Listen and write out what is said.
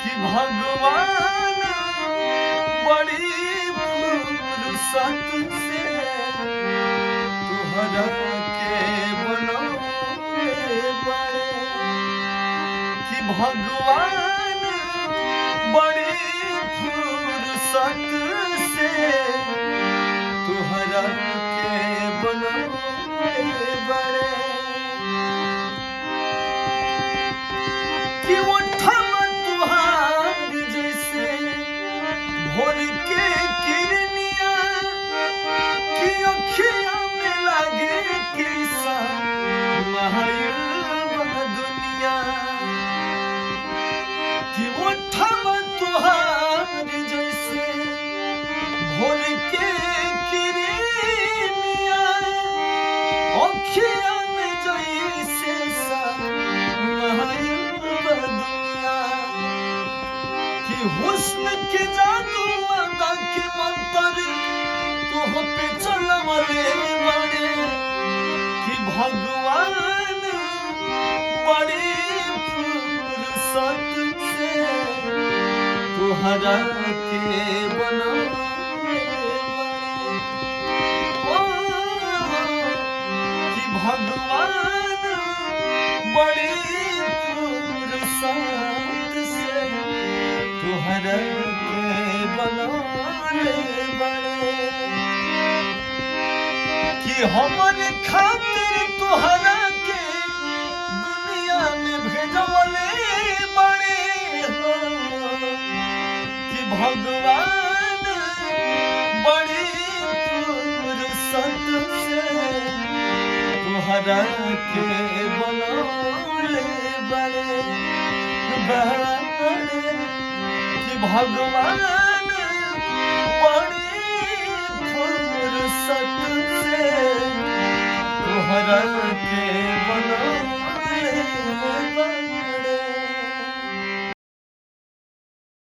कि भगवान बड़ी फुर्सत से तुहरा के बनौले बड़े कि भगवान बड़ी फुर्सत से तुहरा के बनौले बड़े कि उठवा तुहार जैसे भोर के किरनिया कि अखिया में लागे कैसा महायुवा दुनिया कि उठवा तुहार जैसे भोर के किरनिया अखिया में जैसे सा महायुवा दुनिया कि हुस्न के जादू अदा के मंत्र तुह पे चलवले बड़े कि भगवान बड़ी फुर्सत से तुहरा के बनौले बड़े कि भगवान बड़ी फुर्सत से तुहरा के बनौले बड़े कि हमरे खातिर तुहरा के दुनिया में भेजवले बड़े हो कि भगवान बड़ी फुर्सत से तुहरा के बनौले बड़े कि भगवान